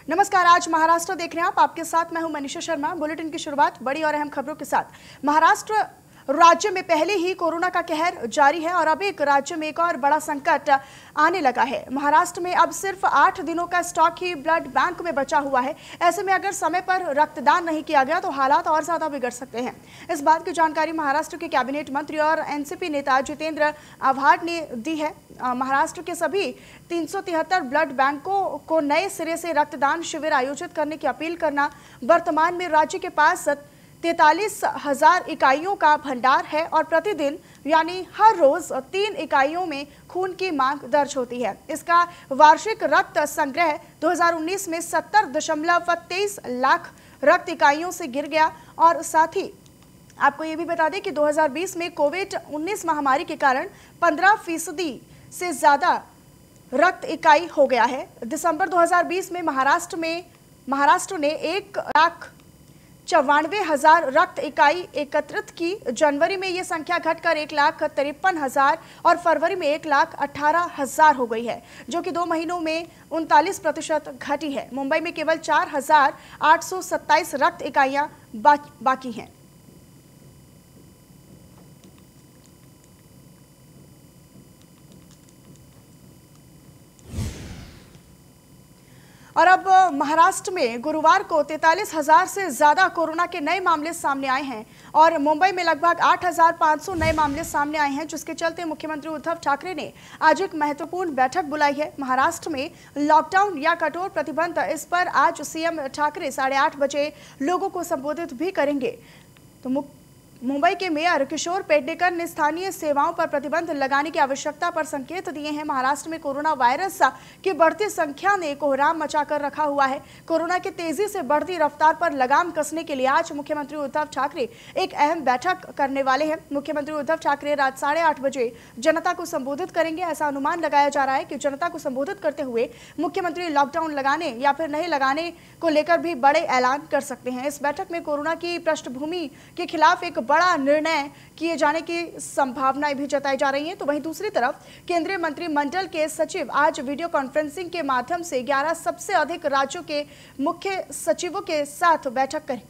नमस्कार, आज महाराष्ट्र देख रहे हैं आप। आपके साथ मैं हूं मनीषा शर्मा। बुलेटिन की शुरुआत बड़ी और अहम खबरों के साथ। महाराष्ट्र राज्य में पहले ही कोरोना का कहर जारी है और अब एक राज्य में एक और बड़ा संकट आने लगा है। महाराष्ट्र में अब सिर्फ 8 दिनों का स्टॉक ही ब्लड बैंक में बचा हुआ है। ऐसे में अगर समय पर रक्तदान नहीं किया गया तो हालात और ज्यादा बिगड़ सकते हैं। इस बात की जानकारी महाराष्ट्र के कैबिनेट मंत्री और एनसीपी नेता जितेंद्र आव्हाड ने दी है। महाराष्ट्र के सभी 373 ब्लड बैंकों को नए सिरे से रक्तदान शिविर आयोजित करने की अपील करना। वर्तमान में राज्य के पास 43,000 इकाइयों का भंडार है और प्रतिदिन यानी हर रोज 3 इकाइयों में खून की मांग दर्ज होती है। इसका वार्षिक रक्त संग्रह 2019 में 70.23 लाख रक्त इकाइयों से गिर गया। और साथ ही आपको ये भी बता दें कि 2020 में कोविड-19 महामारी के कारण 15% से ज्यादा रक्त इकाई हो गया है। दिसंबर 2020 में महाराष्ट्र ने 1,94,000 रक्त इकाई एकत्रित की। जनवरी में ये संख्या घटकर 1,53,000 और फरवरी में 1,18,000 हो गई है, जो कि 2 महीनों में 39% घटी है। मुंबई में केवल 4,827 रक्त इकाइयां बाकी हैं। और अब महाराष्ट्र में गुरुवार को 43,000 से ज्यादा कोरोना के नए मामले सामने आए हैं और मुंबई में लगभग 8,500 नए मामले सामने आए हैं, जिसके चलते मुख्यमंत्री उद्धव ठाकरे ने आज एक महत्वपूर्ण बैठक बुलाई है। महाराष्ट्र में लॉकडाउन या कठोर प्रतिबंध, इस पर आज सीएम ठाकरे 8:30 बजे लोगों को संबोधित भी करेंगे। तो मुंबई के मेयर किशोर पेडनेकर ने स्थानीय सेवाओं पर प्रतिबंध लगाने की आवश्यकता पर संकेत दिए हैं। महाराष्ट्र में कोरोना वायरस की बढ़ती संख्या ने कोहराम मचाकर रखा हुआ है। कोरोना की तेजी से बढ़ती रफ्तार पर लगाम कसने के लिए आज मुख्यमंत्री उद्धव ठाकरे एक अहम बैठक करने वाले हैं। मुख्यमंत्री उद्धव ठाकरे रात 8:30 बजे जनता को संबोधित करेंगे। ऐसा अनुमान लगाया जा रहा है कि जनता को संबोधित करते हुए मुख्यमंत्री लॉकडाउन लगाने या फिर नहीं लगाने को लेकर भी बड़े ऐलान कर सकते हैं। इस बैठक में कोरोना की पृष्ठभूमि के खिलाफ एक बड़ा निर्णय किए जाने की संभावनाएं भी जताई जा रही हैं। तो वहीं दूसरी तरफ केंद्रीय मंत्रिमंडल के सचिव आज वीडियो कॉन्फ्रेंसिंग के माध्यम से 11 सबसे अधिक राज्यों के मुख्य सचिवों के साथ बैठक करें।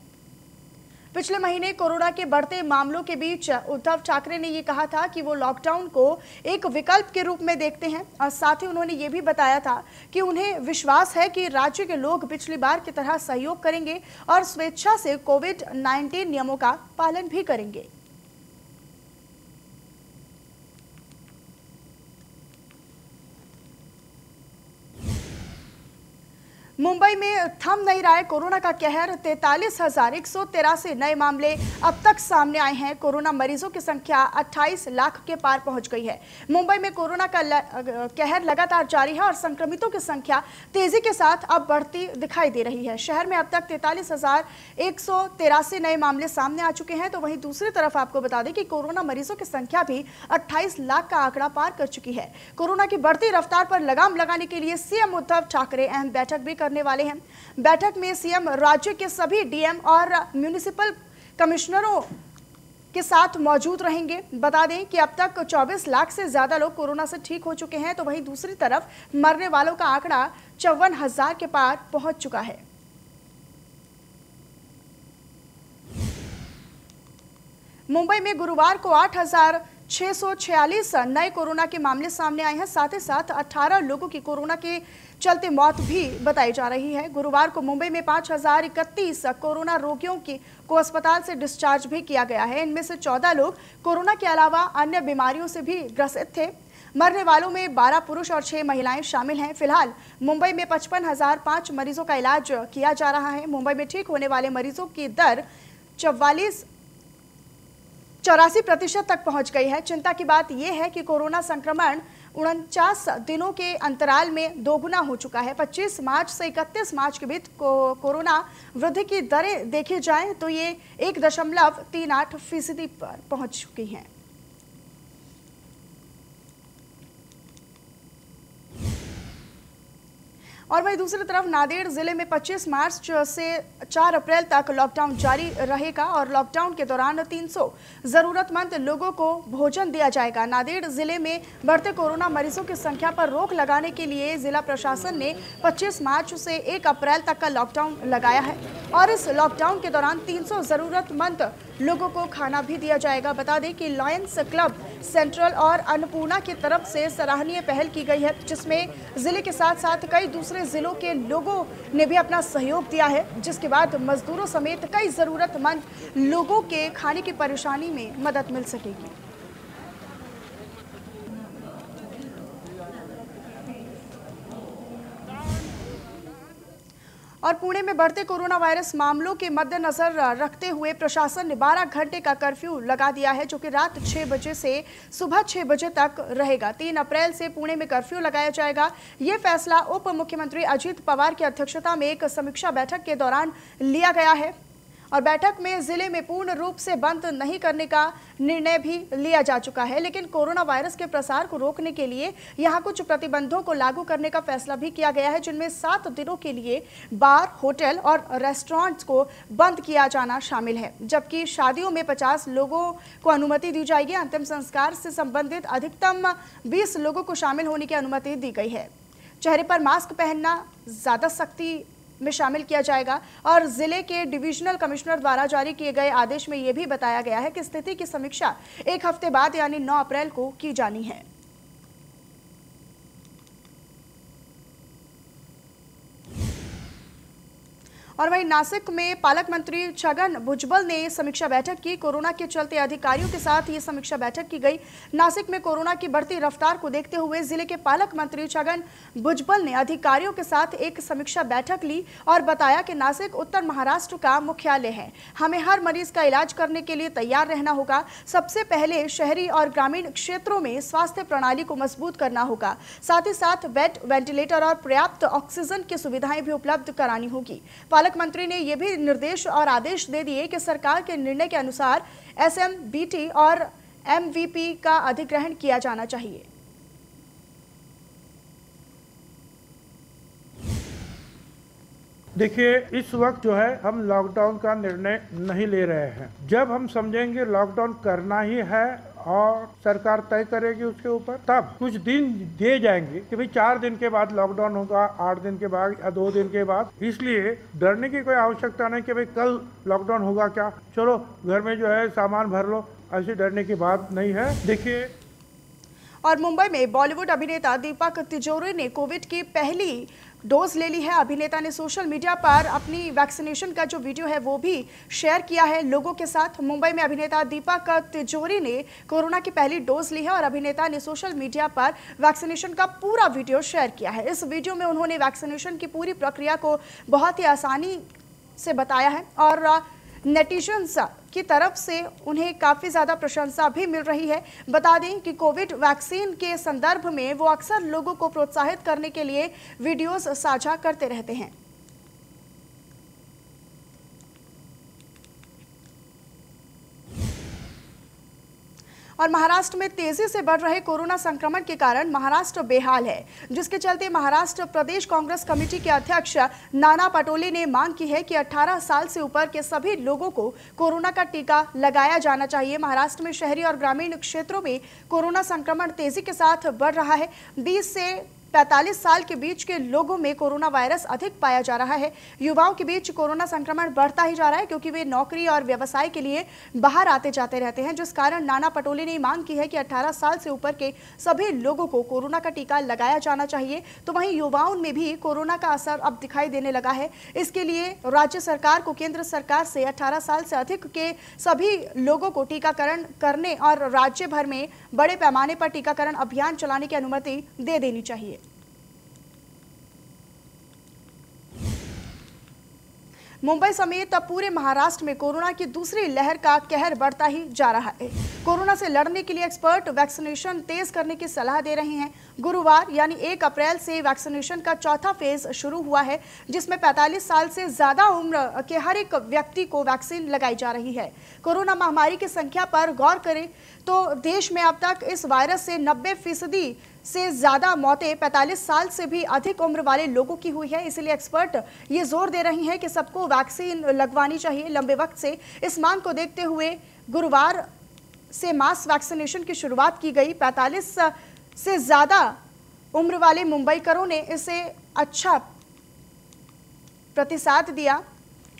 पिछले महीने कोरोना के बढ़ते मामलों के बीच उद्धव ठाकरे ने ये कहा था कि वो लॉकडाउन को एक विकल्प के रूप में देखते हैं और साथ ही उन्होंने ये भी बताया था कि उन्हें विश्वास है कि राज्य के लोग पिछली बार की तरह सहयोग करेंगे और स्वेच्छा से कोविड-19 नियमों का पालन भी करेंगे। मुंबई में थम नहीं रहा है कोरोना का कहर। 43,183 नए मामले अब तक सामने आए हैं। कोरोना मरीजों की संख्या 28 लाख के पार पहुंच गई है। मुंबई में कोरोना का कहर लगातार जारी है और संक्रमितों की संख्या तेजी के साथ अब बढ़ती दिखाई दे रही है। शहर में अब तक 43,183 नए मामले सामने आ चुके हैं। तो वहीं दूसरी तरफ आपको बता दें कि कोरोना मरीजों की संख्या भी 28 लाख का आंकड़ा पार कर चुकी है। कोरोना की बढ़ती रफ्तार पर लगाम लगाने के लिए सीएम उद्धव ठाकरे अहम बैठक भी करने वाले हैं। बैठक में सीएम राज्य के सभी डीएम और म्युनिसिपल कमिश्नरों के साथ मौजूद रहेंगे। बता दें कि अब तक 24 लाख से ज्यादा लोग कोरोना से ठीक हो चुके हैं। तो वहीं दूसरी तरफ मरने वालों का आंकड़ा 54,000 के पार पहुंच चुका है। मुंबई में गुरुवार को 8,646 नए कोरोना के मामले सामने आए हैं। साथ ही साथ 18 लोगों की कोरोना के चलते मौत भी बताई जा रही है। गुरुवार को मुंबई में 5,031 कोरोना रोगियों को अस्पताल से डिस्चार्ज भी किया गया है। इनमें से 14 लोग कोरोना के अलावा अन्य बीमारियों से भी ग्रसित थे। मरने वालों में 12 पुरुष और 6 महिलाएं शामिल हैं। फिलहाल मुंबई में 55,005 मरीजों का इलाज किया जा रहा है। मुंबई में ठीक होने वाले मरीजों की दर 84% तक पहुंच गई है। चिंता की बात यह है कि कोरोना संक्रमण 49 दिनों के अंतराल में दोगुना हो चुका है। 25 मार्च से 31 मार्च के बीच कोरोना वृद्धि की दरें देखी जाएं तो ये 1.38% पर पहुंच चुकी हैं। और वहीं दूसरी तरफ नांदेड़ जिले में 25 मार्च से 4 अप्रैल तक लॉकडाउन जारी रहेगा और लॉकडाउन के दौरान 300 जरूरतमंद लोगों को भोजन दिया जाएगा। नांदेड़ जिले में बढ़ते कोरोना मरीजों की संख्या पर रोक लगाने के लिए जिला प्रशासन ने 25 मार्च से 1 अप्रैल तक का लॉकडाउन लगाया है और इस लॉकडाउन के दौरान 300 जरूरतमंद लोगों को खाना भी दिया जाएगा। बता दें कि लायंस क्लब सेंट्रल और अन्नपूर्णा की तरफ से सराहनीय पहल की गई है, जिसमें जिले के साथ साथ कई दूसरे जिलों के लोगों ने भी अपना सहयोग दिया है, जिसके बाद मजदूरों समेत कई जरूरतमंद लोगों के खाने की परेशानी में मदद मिल सकेगी। और पुणे में बढ़ते कोरोना वायरस मामलों के मद्देनजर रखते हुए प्रशासन ने 12 घंटे का कर्फ्यू लगा दिया है, जो कि रात 6 बजे से सुबह 6 बजे तक रहेगा। 3 अप्रैल से पुणे में कर्फ्यू लगाया जाएगा। ये फैसला उप मुख्यमंत्री अजित पवार की अध्यक्षता में एक समीक्षा बैठक के दौरान लिया गया है और बैठक में जिले में पूर्ण रूप से बंद नहीं करने का निर्णय भी लिया जा चुका है, लेकिन कोरोना वायरस के प्रसार को रोकने के लिए यहां कुछ प्रतिबंधों को लागू करने का फैसला भी किया गया है, जिनमें 7 दिनों के लिए बार, होटल और रेस्टोरेंट्स को बंद किया जाना शामिल है, जबकि शादियों में 50 लोगों को अनुमति दी जाएगी। अंतिम संस्कार से संबंधित अधिकतम 20 लोगों को शामिल होने की अनुमति दी गई है। चेहरे पर मास्क पहनना ज्यादा सख्ती में शामिल किया जाएगा और जिले के डिविजनल कमिश्नर द्वारा जारी किए गए आदेश में यह भी बताया गया है कि स्थिति की समीक्षा 1 हफ्ते बाद यानी 9 अप्रैल को की जानी है। और वहीं नासिक में पालक मंत्री छगन भुजबल ने समीक्षा बैठक की। कोरोना के चलते अधिकारियों के साथ ये समीक्षा बैठक की गई। नासिक में कोरोना की बढ़ती रफ्तार को देखते हुए जिले के पालक मंत्री छगन भुजबल ने अधिकारियों के साथ एक समीक्षा बैठक ली और बताया कि नासिक उत्तर महाराष्ट्र का मुख्यालय है। हमें हर मरीज का इलाज करने के लिए तैयार रहना होगा। सबसे पहले शहरी और ग्रामीण क्षेत्रों में स्वास्थ्य प्रणाली को मजबूत करना होगा। साथ ही साथ बेड, वेंटिलेटर और पर्याप्त ऑक्सीजन की सुविधाएं भी उपलब्ध करानी होगी। पालक मंत्री ने यह भी निर्देश और आदेश दे दिए कि सरकार के निर्णय के अनुसार एसएमबीटी और एमवीपी का अधिग्रहण किया जाना चाहिए। देखिए, इस वक्त जो है हम लॉकडाउन का निर्णय नहीं ले रहे हैं। जब हम समझेंगे लॉकडाउन करना ही है और सरकार तय करेगी उसके ऊपर, तब कुछ दिन दिए जाएंगे कि भाई 4 दिन के बाद लॉकडाउन होगा, 8 दिन के बाद या 2 दिन के बाद। इसलिए डरने की कोई आवश्यकता नहीं कि भाई कल लॉकडाउन होगा क्या, चलो घर में जो है सामान भर लो, ऐसी डरने की बात नहीं है। देखिए, और मुंबई में बॉलीवुड अभिनेता दीपक तिजोरी ने कोविड की पहली डोज ले ली है। अभिनेता ने सोशल मीडिया पर अपनी वैक्सीनेशन का जो वीडियो है वो भी शेयर किया है लोगों के साथ। मुंबई में अभिनेता दीपक तिजोरी ने कोरोना की पहली डोज ली है और अभिनेता ने सोशल मीडिया पर वैक्सीनेशन का पूरा वीडियो शेयर किया है। इस वीडियो में उन्होंने वैक्सीनेशन की पूरी प्रक्रिया को बहुत ही आसानी से बताया है और नेटिजन्स की तरफ से उन्हें काफ़ी ज़्यादा प्रशंसा भी मिल रही है। बता दें कि कोविड वैक्सीन के संदर्भ में वो अक्सर लोगों को प्रोत्साहित करने के लिए वीडियोस साझा करते रहते हैं। और महाराष्ट्र में तेजी से बढ़ रहे कोरोना संक्रमण के कारण महाराष्ट्र बेहाल है, जिसके चलते महाराष्ट्र प्रदेश कांग्रेस कमेटी के अध्यक्ष नाना पटोले ने मांग की है कि 18 साल से ऊपर के सभी लोगों को कोरोना का टीका लगाया जाना चाहिए। महाराष्ट्र में शहरी और ग्रामीण क्षेत्रों में कोरोना संक्रमण तेजी के साथ बढ़ रहा है। 20 से 45 साल के बीच के लोगों में कोरोना वायरस अधिक पाया जा रहा है। युवाओं के बीच कोरोना संक्रमण बढ़ता ही जा रहा है क्योंकि वे नौकरी और व्यवसाय के लिए बाहर आते जाते रहते हैं, जिस कारण नाना पटोले ने मांग की है कि 18 साल से ऊपर के सभी लोगों को कोरोना का टीका लगाया जाना चाहिए। तो वहीं युवाओं में भी कोरोना का असर अब दिखाई देने लगा है। इसके लिए राज्य सरकार को केंद्र सरकार से 18 साल से अधिक के सभी लोगों को टीकाकरण करने और राज्य भर में बड़े पैमाने पर टीकाकरण अभियान चलाने की अनुमति दे देनी चाहिए। मुंबई समेत पूरे महाराष्ट्र में कोरोना की दूसरी लहर का कहर बढ़ता ही जा रहा है। कोरोना से लड़ने के लिए एक्सपर्ट वैक्सीनेशन तेज करने की सलाह दे रहे हैं। गुरुवार यानी 1 अप्रैल से वैक्सीनेशन का चौथा फेज शुरू हुआ है, जिसमें 45 साल से ज्यादा उम्र के हर एक व्यक्ति को वैक्सीन लगाई जा रही है। कोरोना महामारी की संख्या पर गौर करें तो देश में अब तक इस वायरस से 90% से ज्यादा मौतें 45 साल से भी अधिक उम्र वाले लोगों की हुई है। इसलिए एक्सपर्ट ये जोर दे रही हैं कि सबको वैक्सीन लगवानी चाहिए। लंबे वक्त से इस मांग को देखते हुए गुरुवार से मास वैक्सीनेशन की शुरुआत की गई। 45 से ज्यादा उम्र वाले मुंबईकरों ने इसे अच्छा प्रतिसाद दिया।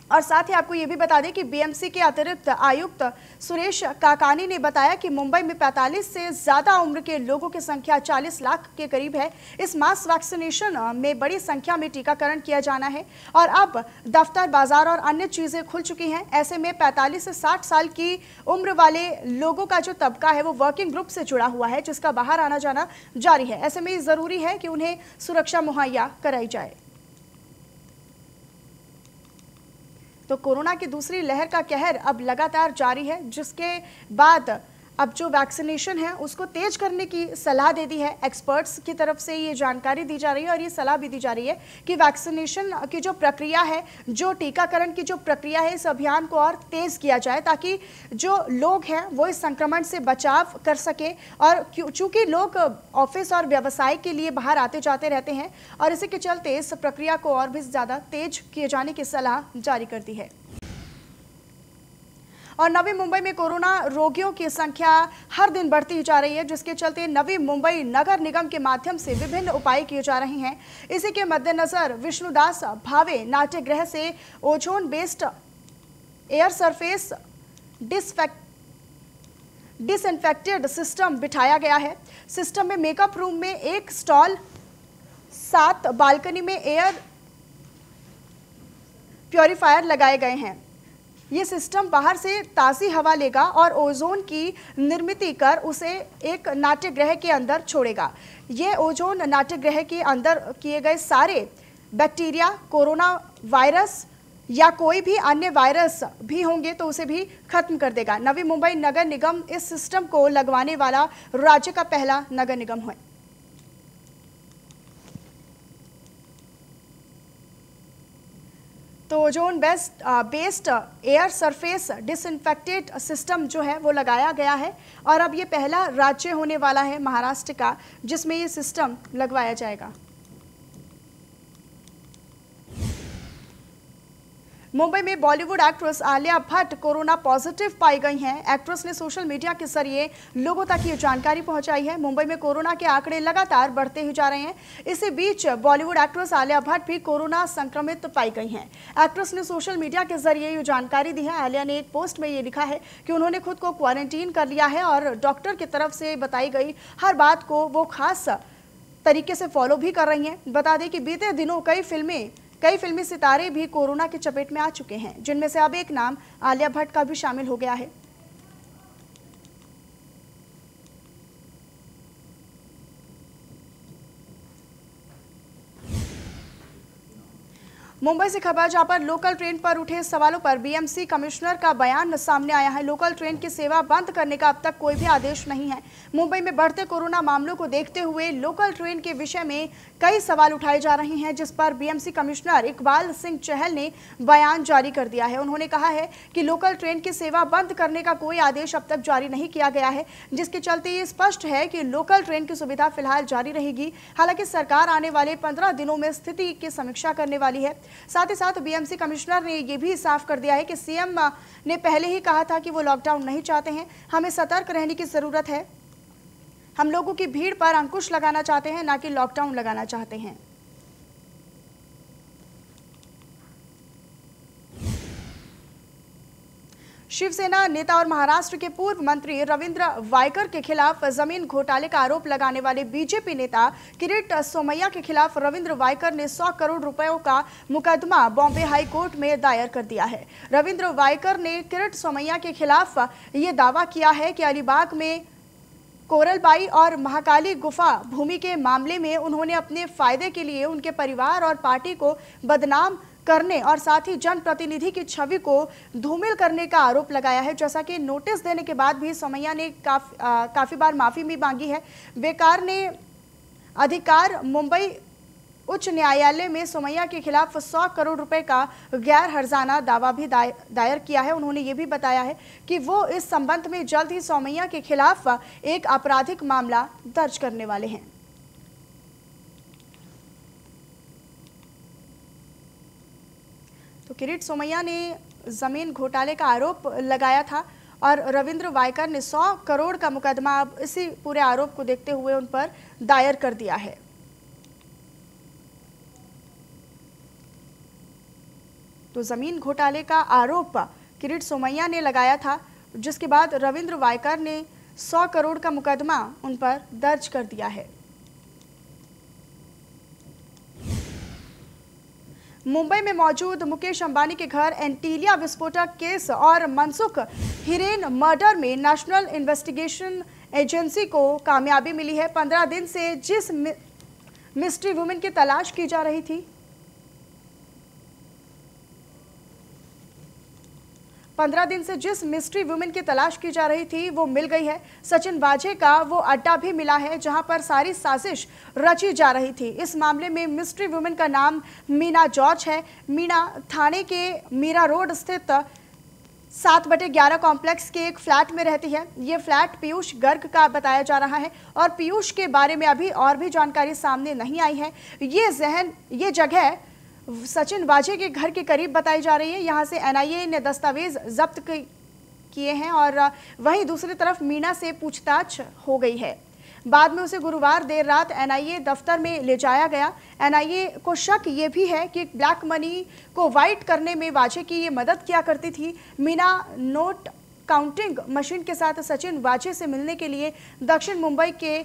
और साथ ही आपको ये भी बता दें कि बीएमसी के अतिरिक्त आयुक्त सुरेश काकानी ने बताया कि मुंबई में 45 से ज्यादा उम्र के लोगों की संख्या 40 लाख के करीब है। इस मास वैक्सीनेशन में बड़ी संख्या में टीकाकरण किया जाना है और अब दफ्तर, बाजार और अन्य चीजें खुल चुकी हैं। ऐसे में 45 से 60 साल की उम्र वाले लोगों का जो तबका है वो वर्किंग ग्रुप से जुड़ा हुआ है, जिसका बाहर आना जाना जारी है। ऐसे में जरूरी है कि उन्हें सुरक्षा मुहैया कराई जाए। तो कोरोना की दूसरी लहर का कहर अब लगातार जारी है, जिसके बाद अब जो वैक्सीनेशन है उसको तेज करने की सलाह दे दी है। एक्सपर्ट्स की तरफ से ये जानकारी दी जा रही है और ये सलाह भी दी जा रही है कि वैक्सीनेशन की जो प्रक्रिया है, जो टीकाकरण की जो प्रक्रिया है, इस अभियान को और तेज किया जाए ताकि जो लोग हैं वो इस संक्रमण से बचाव कर सके। और चूंकि लोग ऑफिस और व्यवसाय के लिए बाहर आते जाते रहते हैं और इसी के चलते इस प्रक्रिया को और भी ज़्यादा तेज किए जाने की सलाह जारी कर दी है। और नवी मुंबई में कोरोना रोगियों की संख्या हर दिन बढ़ती जा रही है, जिसके चलते नवी मुंबई नगर निगम के माध्यम से विभिन्न उपाय किए जा रहे हैं। इसी के मद्देनजर विष्णुदास भावे नाट्यगृह से ozone based air surface disinfected system बिठाया गया है। सिस्टम में मेकअप रूम में एक स्टॉल, 7 बालकनी में एयर प्योरीफायर लगाए गए हैं। ये सिस्टम बाहर से ताज़ी हवा लेगा और ओजोन की निर्मित कर उसे एक नाट्यगृह के अंदर छोड़ेगा। ये ओजोन नाट्यगृह के अंदर किए गए सारे बैक्टीरिया, कोरोना वायरस या कोई भी अन्य वायरस भी होंगे तो उसे भी खत्म कर देगा। नवी मुंबई नगर निगम इस सिस्टम को लगवाने वाला राज्य का पहला नगर निगम है। तो ozone based air surface disinfected system जो है वो लगाया गया है और अब ये पहला राज्य होने वाला है महाराष्ट्र का जिसमें ये सिस्टम लगवाया जाएगा। मुंबई में Bollywood actress Alia Bhatt corona positive पाई गई हैं। एक्ट्रेस ने सोशल मीडिया के जरिए लोगों तक ये जानकारी पहुंचाई है। मुंबई में कोरोना के आंकड़े लगातार बढ़ते ही जा रहे हैं। इसी बीच बॉलीवुड एक्ट्रेस आलिया भट्ट भी कोरोना संक्रमित पाई गई हैं। एक्ट्रेस ने सोशल मीडिया के जरिए ये जानकारी दी है। आलिया ने एक पोस्ट में ये लिखा है कि उन्होंने खुद को क्वारंटीन कर लिया है और डॉक्टर की तरफ से बताई गई हर बात को वो खास तरीके से फॉलो भी कर रही हैं। बता दें कि बीते दिनों कई फिल्मी सितारे भी कोरोना की चपेट में आ चुके हैं, जिनमें से अब एक नाम आलिया भट्ट का भी शामिल हो गया है। मुंबई से खबर जहां पर लोकल ट्रेन पर उठे सवालों पर बीएमसी कमिश्नर का बयान सामने आया है। लोकल ट्रेन की सेवा बंद करने का अब तक कोई भी आदेश नहीं है। मुंबई में बढ़ते कोरोना मामलों को देखते हुए लोकल ट्रेन के विषय में कई सवाल उठाए जा रहे हैं, जिस पर बीएमसी कमिश्नर इकबाल सिंह चहल ने बयान जारी कर दिया है। उन्होंने कहा है कि लोकल ट्रेन की सेवा बंद करने का कोई आदेश अब तक जारी नहीं किया गया है, जिसके चलते ये स्पष्ट है कि लोकल ट्रेन की सुविधा फिलहाल जारी रहेगी। हालांकि सरकार आने वाले 15 दिनों में स्थिति की समीक्षा करने वाली है। साथ ही साथ बीएमसी कमिश्नर ने यह भी साफ कर दिया है कि सीएम ने पहले ही कहा था कि वो लॉकडाउन नहीं चाहते हैं। हमें सतर्क रहने की जरूरत है। हम लोगों की भीड़ पर अंकुश लगाना चाहते हैं, ना कि लॉकडाउन लगाना चाहते हैं। शिवसेना नेता और महाराष्ट्र के पूर्व मंत्री रविंद्र वायकर के खिलाफ जमीन घोटाले का आरोप लगाने वाले बीजेपी नेता किरीट सोमैया के खिलाफ रविंद्र वायकर ने 100 करोड़ रुपयों का मुकदमा बॉम्बे हाई कोर्ट में दायर कर दिया है। रविंद्र वायकर ने किरीट सोमैया के खिलाफ ये दावा किया है कि अलीबाग में कोरलबाई और महाकाली गुफा भूमि के मामले में उन्होंने अपने फायदे के लिए उनके परिवार और पार्टी को बदनाम करने और साथ ही जनप्रतिनिधि की छवि को धूमिल करने का आरोप लगाया है। जैसा कि नोटिस देने के बाद भी सोमैया ने काफी बार माफी भी मांगी है। वेकार ने अधिकार मुंबई उच्च न्यायालय में सोमैया के खिलाफ 100 करोड़ रुपए का गैर हर्जाना दावा भी दायर किया है। उन्होंने ये भी बताया है कि वो इस संबंध में जल्द ही सोमैया के खिलाफ एक आपराधिक मामला दर्ज करने वाले हैं। तो किरीट सोमैया ने जमीन घोटाले का आरोप लगाया था और रविंद्र वायकर ने 100 करोड़ का मुकदमा अब इसी पूरे आरोप को देखते हुए उन पर दायर कर दिया है। तो जमीन घोटाले का आरोप किरीट सोमैया ने लगाया था, जिसके बाद रविंद्र वायकर ने 100 करोड़ का मुकदमा उन पर दर्ज कर दिया है। मुंबई में मौजूद मुकेश अंबानी के घर एंटीलिया विस्फोटक केस और मनसुख हिरेन मर्डर में नेशनल इन्वेस्टिगेशन एजेंसी को कामयाबी मिली है। 15 दिन से जिस मिस्ट्री वुमेन की तलाश की जा रही थी 15 दिन से जिस मिस्ट्री वुमेन की तलाश की जा रही थी वो मिल गई है। सचिन वाजे का वो अड्डा भी मिला है जहां पर सारी साजिश रची जा रही थी। इस मामले में मिस्ट्री वुमेन का नाम मीना जॉर्ज है। मीना थाने के मीरा रोड स्थित 7/11 कॉम्प्लेक्स के एक फ्लैट में रहती है। ये फ्लैट पीयूष गर्ग का बताया जा रहा है और पीयूष के बारे में अभी और भी जानकारी सामने नहीं आई है। ये जगह सचिन वाजे के घर के करीब बताई जा रही है। यहाँ से एनआईए ने दस्तावेज जब्त किए हैं और वहीं दूसरी तरफ मीना से पूछताछ हो गई है। बाद में उसे गुरुवार देर रात एनआईए दफ्तर में ले जाया गया। एनआईए को शक ये भी है कि ब्लैक मनी को वाइट करने में वाजे की ये मदद किया करती थी। मीना नोट काउंटिंग मशीन के साथ सचिन वाजे से मिलने के लिए दक्षिण मुंबई के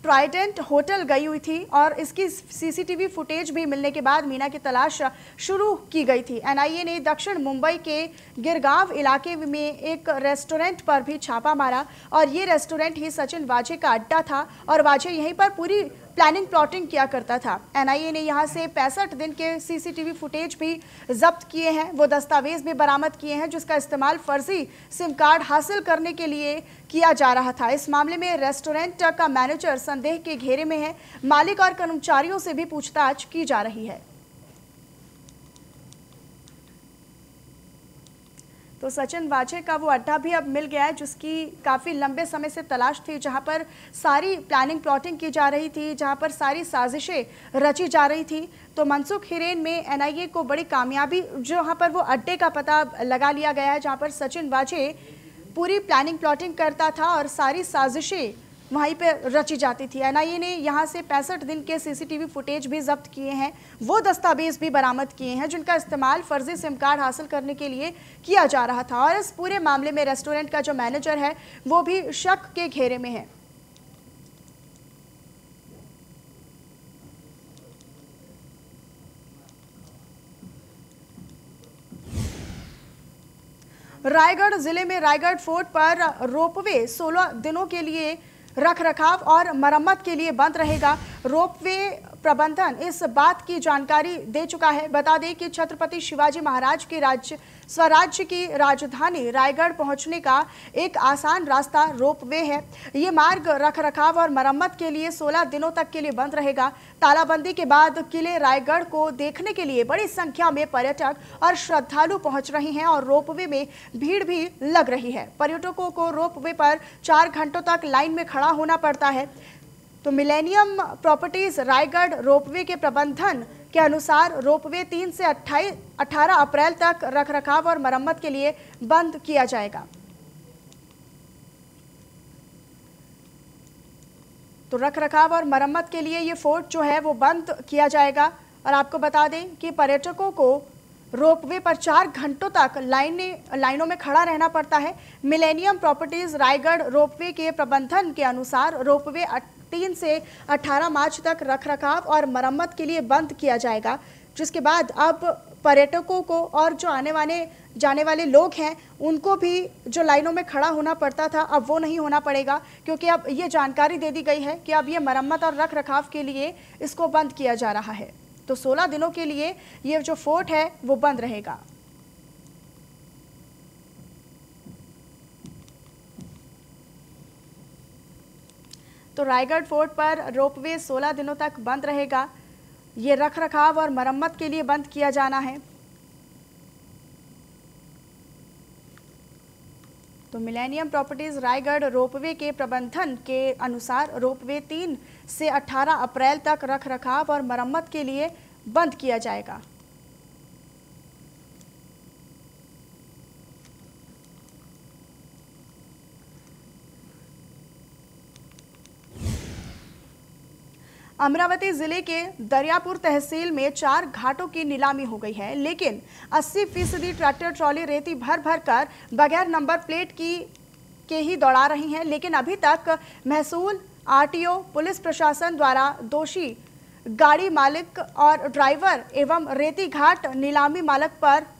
ट्राइडेंट होटल गई हुई थी और इसकी सीसीटीवी फुटेज भी मिलने के बाद मीना की तलाश शुरू की गई थी। एनआईए ने दक्षिण मुंबई के गिरगांव इलाके में एक रेस्टोरेंट पर भी छापा मारा और ये रेस्टोरेंट ही सचिन वाजे का अड्डा था और वाजे यहीं पर पूरी प्लानिंग प्लॉटिंग किया करता था। एनआईए ने यहां से 65 दिन के सीसीटीवी फुटेज भी जब्त किए हैं। वो दस्तावेज भी बरामद किए हैं जिसका इस्तेमाल फर्जी सिम कार्ड हासिल करने के लिए किया जा रहा था। इस मामले में रेस्टोरेंट का मैनेजर संदेह के घेरे में है। मालिक और कर्मचारियों से भी पूछताछ की जा रही है। तो सचिन वाजे का वो अड्डा भी अब मिल गया है जिसकी काफ़ी लंबे समय से तलाश थी, जहां पर सारी प्लानिंग प्लॉटिंग की जा रही थी, जहां पर सारी साजिशें रची जा रही थी। तो मनसुख हिरेन में एनआईए को बड़ी कामयाबी, जहां पर वो अड्डे का पता लगा लिया गया है जहां पर सचिन वाजे पूरी प्लानिंग प्लॉटिंग करता था और सारी साजिशें वहीं पे रची जाती थी। एनआईए ने यहां से 65 दिन के सीसीटीवी फुटेज भी जब्त किए हैं। वो दस्तावेज भी बरामद किए हैं जिनका इस्तेमाल फर्जी सिम कार्ड हासिल करने के लिए किया जा रहा था और इस पूरे मामले में रेस्टोरेंट का जो मैनेजर है वो भी शक के घेरे में है। रायगढ़ जिले में रायगढ़ फोर्ट पर रोपवे 16 दिनों के लिए रखरखाव और मरम्मत के लिए बंद रहेगा। रोपवे प्रबंधन इस बात की जानकारी दे चुका है। बता दें कि छत्रपति शिवाजी महाराज की स्वराज्य की राजधानी रायगढ़ पहुंचने का एक आसान रास्ता रोपवे है। ये मार्ग रखरखाव और मरम्मत के लिए 16 दिनों तक के लिए बंद रहेगा। तालाबंदी के बाद किले रायगढ़ को देखने के लिए बड़ी संख्या में पर्यटक और श्रद्धालु पहुंच रहे हैं और रोपवे में भीड़ भी लग रही है। पर्यटकों को रोपवे पर 4 घंटों तक लाइन में खड़ा होना पड़ता है। तो मिलेनियम प्रॉपर्टीज रायगढ़ रोपवे के प्रबंधन के अनुसार रोपवे 3 से 18 अप्रैल तक रखरखाव और मरम्मत के लिए बंद किया जाएगा। तो रखरखाव और मरम्मत के लिए ये फोर्ट जो है वो बंद किया जाएगा। और आपको बता दें कि पर्यटकों को रोपवे पर 4 घंटों तक लाइनों में खड़ा रहना पड़ता है। मिलेनियम प्रॉपर्टीज रायगढ़ रोपवे के प्रबंधन के अनुसार रोपवे 3 से 18 मार्च तक रखरखाव और मरम्मत के लिए बंद किया जाएगा, जिसके बाद अब पर्यटकों को और जो जाने वाले लोग हैं उनको भी जो लाइनों में खड़ा होना पड़ता था अब वो नहीं होना पड़ेगा, क्योंकि अब ये जानकारी दे दी गई है कि अब ये मरम्मत और रखरखाव के लिए इसको बंद किया जा रहा है। तो 16 दिनों के लिए ये जो फोर्ट है वो बंद रहेगा। तो रायगढ़ फोर्ट पर रोपवे 16 दिनों तक बंद रहेगा। ये रखरखाव और मरम्मत के लिए बंद किया जाना है। तो मिलेनियम प्रॉपर्टीज रायगढ़ रोपवे के प्रबंधन के अनुसार रोपवे 3 से 18 अप्रैल तक रखरखाव और मरम्मत के लिए बंद किया जाएगा। अमरावती जिले के दरियापुर तहसील में 4 घाटों की नीलामी हो गई है, लेकिन 80% ट्रैक्टर ट्रॉली रेती भर भर कर बगैर नंबर प्लेट के ही दौड़ा रही हैं। लेकिन अभी तक महसूल, आरटीओ, पुलिस प्रशासन द्वारा दोषी गाड़ी मालिक और ड्राइवर एवं रेती घाट नीलामी मालिक पर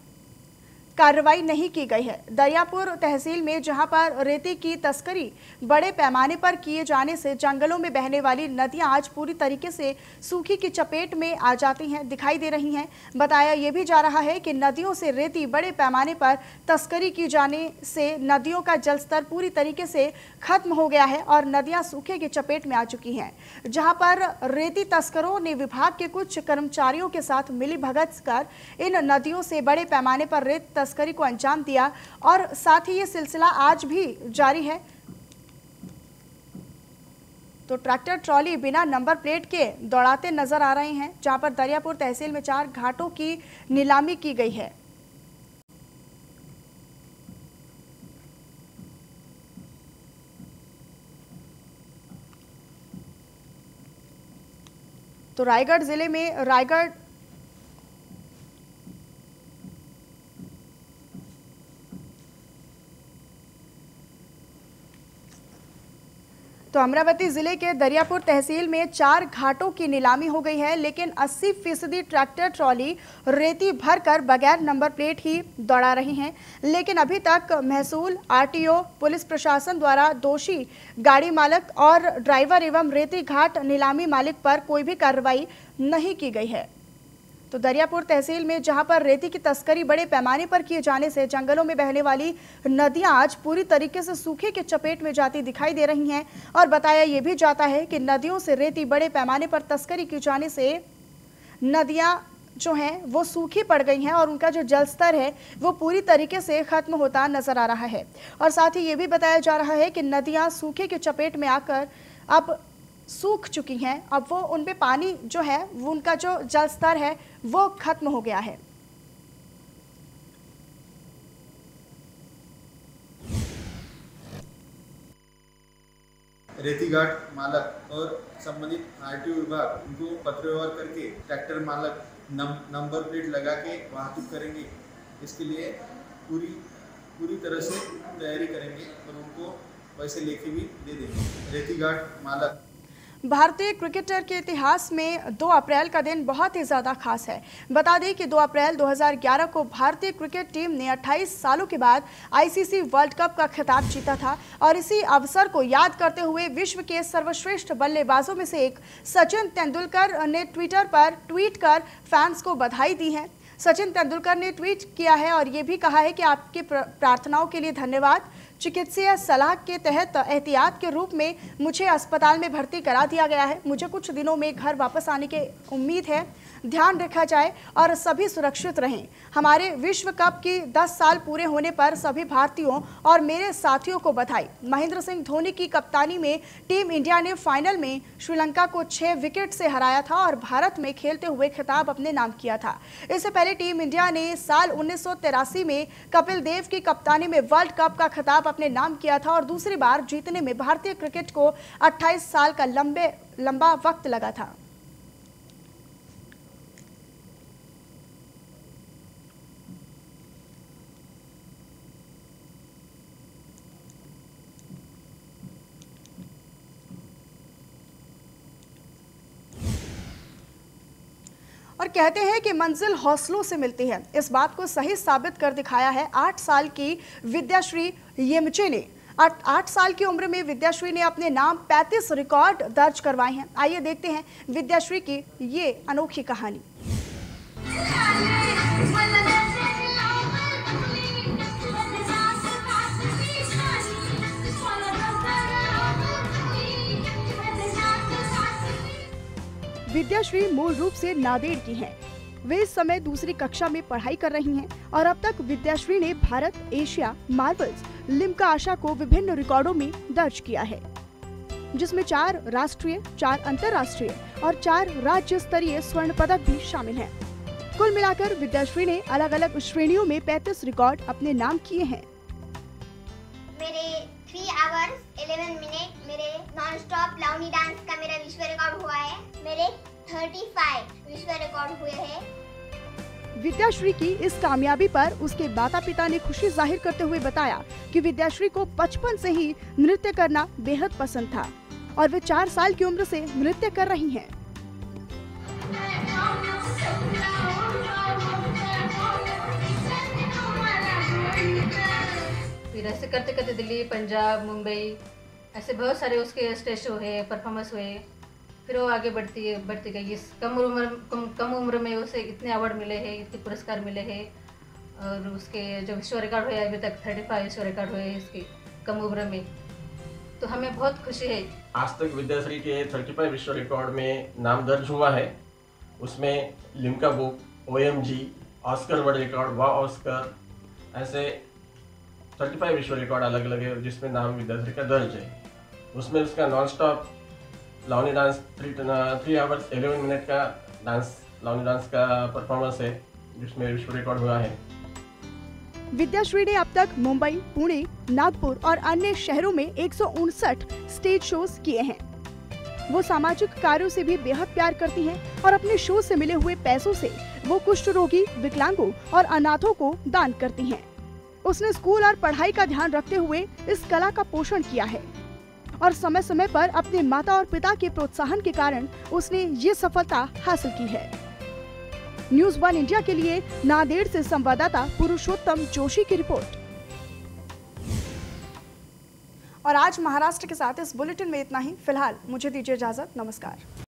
कार्रवाई नहीं की गई है। दरियापुर तहसील में जहां पर रेती की तस्करी बड़े पैमाने पर किए जाने से जंगलों में बहने वाली नदियां आज पूरी तरीके से सूखी की चपेट में आ जाती हैं, दिखाई दे रही हैं। बताया ये भी जा रहा है कि नदियों से रेती बड़े पैमाने पर तस्करी की जाने से नदियों का जलस्तर पूरी तरीके से खत्म हो गया है और नदियां सूखे की चपेट में आ चुकी हैं। जहां पर रेती तस्करों ने विभाग के कुछ कर्मचारियों के साथ मिलीभगत कर इन नदियों से बड़े पैमाने पर रेत तस्करी को अंजाम दिया और साथ ही ये सिलसिला आज भी जारी है। तो ट्रैक्टर ट्रॉली बिना नंबर प्लेट के दौड़ाते नजर आ रहे हैं, जहां पर दरियापुर तहसील में 4 घाटों की नीलामी की गई है। तो रायगढ़ जिले में अमरावती जिले के दरियापुर तहसील में 4 घाटों की नीलामी हो गई है, लेकिन 80% ट्रैक्टर ट्रॉली रेती भरकर बगैर नंबर प्लेट ही दौड़ा रही हैं। लेकिन अभी तक महसूल, आरटीओ, पुलिस प्रशासन द्वारा दोषी गाड़ी मालिक और ड्राइवर एवं रेती घाट नीलामी मालिक पर कोई भी कार्रवाई नहीं की गई है। तो दरियापुर तहसील में जहां पर रेती की तस्करी बड़े पैमाने पर किए जाने से जंगलों में बहने वाली नदियां आज पूरी तरीके से सूखे के चपेट में जाती दिखाई दे रही हैं और बताया ये भी जाता है कि नदियों से रेती बड़े पैमाने पर तस्करी की जाने से नदियां जो हैं वो सूखी पड़ गई हैं और उनका जो जलस्तर है वो पूरी तरीके से खत्म होता नजर आ रहा है। और साथ ही ये भी बताया जा रहा है कि नदियां सूखे के चपेट में आकर अब सूख चुकी हैं। अब वो उन पे पानी जो है वो उनका जो जल स्तर है वो खत्म हो गया है। रेती घाट मालक और संबंधित आरटीओ विभाग उनको पत्र व्यवहार करके ट्रैक्टर मालक नंबर प्लेट लगा के वाहतूक करेंगे। इसके लिए पूरी तरह से तैयारी करेंगे और उनको पैसे लेके भी दे देंगे। रेती घाट मालक। भारतीय क्रिकेटर के इतिहास में 2 अप्रैल का दिन बहुत ही ज़्यादा खास है। बता दें कि 2 अप्रैल 2011 को भारतीय क्रिकेट टीम ने 28 सालों के बाद आईसीसी वर्ल्ड कप का खिताब जीता था और इसी अवसर को याद करते हुए विश्व के सर्वश्रेष्ठ बल्लेबाजों में से एक सचिन तेंदुलकर ने ट्विटर पर ट्वीट कर फैंस को बधाई दी है। सचिन तेंदुलकर ने ट्वीट किया है और ये भी कहा है कि आपकी प्रार्थनाओं के लिए धन्यवाद। चिकित्सीय सलाह के तहत एहतियात के रूप में मुझे अस्पताल में भर्ती करा दिया गया है। मुझे कुछ दिनों में घर वापस आने की उम्मीद है। ध्यान रखा जाए और सभी सुरक्षित रहें। हमारे विश्व कप की 10 साल पूरे होने पर सभी भारतीयों और मेरे साथियों को बधाई। महेंद्र सिंह धोनी की कप्तानी में टीम इंडिया ने फाइनल में श्रीलंका को 6 विकेट से हराया था और भारत में खेलते हुए खिताब अपने नाम किया था। इससे पहले टीम इंडिया ने साल 1983 में कपिल देव की कप्तानी में वर्ल्ड कप का खिताब अपने नाम किया था और दूसरी बार जीतने में भारतीय क्रिकेट को 28 साल का लंबा वक्त लगा था। और कहते हैं कि मंजिल हौसलों से मिलती है। इस बात को सही साबित कर दिखाया है 8 साल की विद्याश्री येमचे ने। 8 साल की उम्र में विद्याश्री ने अपने नाम 35 रिकॉर्ड दर्ज करवाए हैं। आइए देखते हैं विद्याश्री की ये अनोखी कहानी। विद्याश्री मूल रूप से नांदेड़ की हैं। वे इस समय दूसरी कक्षा में पढ़ाई कर रही हैं और अब तक विद्याश्री ने भारत, एशिया, मार्वल्स, लिम्का आशा को विभिन्न रिकॉर्डों में दर्ज किया है, जिसमें 4 राष्ट्रीय, 4 अंतर्राष्ट्रीय और 4 राज्य स्तरीय स्वर्ण पदक भी शामिल हैं। कुल मिलाकर विद्याश्री ने अलग अलग श्रेणियों में 35 रिकॉर्ड अपने नाम किए हैं। मेरे 3 आवर्स 11 मिनट मेरे नॉन स्टॉप लावनी डांस का मेरा विश्व रिकॉर्ड हुआ है। मेरे 35 विश्व रिकॉर्ड हुए हैं। विद्याश्री की इस कामयाबी पर उसके माता पिता ने खुशी जाहिर करते हुए बताया कि विद्याश्री को बचपन से ही नृत्य करना बेहद पसंद था और वे 4 साल की उम्र से नृत्य कर रही हैं। फिर ऐसे करते करते दिल्ली, पंजाब, मुंबई ऐसे बहुत सारे उसके स्टेज शो है, परफॉर्मेंस हुए। फिर वो आगे बढ़ती गई। इस कम उम्र में उसे इतने अवार्ड मिले हैं, इतने पुरस्कार मिले हैं और उसके जो विश्व रिकॉर्ड हुए अभी तक 35 विश्व रिकॉर्ड हुए हैं इसकी कम उम्र में, तो हमें बहुत खुशी है। आज तक विद्याश्री के 35 विश्व रिकॉर्ड में नाम दर्ज हुआ है। उसमें Limca book, OMG, Oscar world record, वाह ऑस्कर, ऐसे 35 विश्व रिकॉर्ड अलग अलग है जिसमें नाम विद्याश्री का दर्ज है। उसमें उसका non stop Lavani dance 3 hours 11 minute का लावनी डांस का परफॉर्मेंस है जिसमें विश्व रिकॉर्ड हुआ है। विद्याश्री ने अब तक मुंबई, पुणे, नागपुर और अन्य शहरों में 159 स्टेज शोज किए हैं। वो सामाजिक कार्यों से भी बेहद प्यार करती हैं और अपने शो से मिले हुए पैसों से वो कुष्ठ रोगी, विकलांगों और अनाथों को दान करती हैं। उसने स्कूल और पढ़ाई का ध्यान रखते हुए इस कला का पोषण किया है और समय समय पर अपने माता और पिता के प्रोत्साहन के कारण उसने ये सफलता हासिल की है। न्यूज़ 1 इंडिया के लिए नांदेड़ से संवाददाता पुरुषोत्तम जोशी की रिपोर्ट। और आज महाराष्ट्र के साथ इस बुलेटिन में इतना ही। फिलहाल मुझे दीजिए इजाजत। नमस्कार।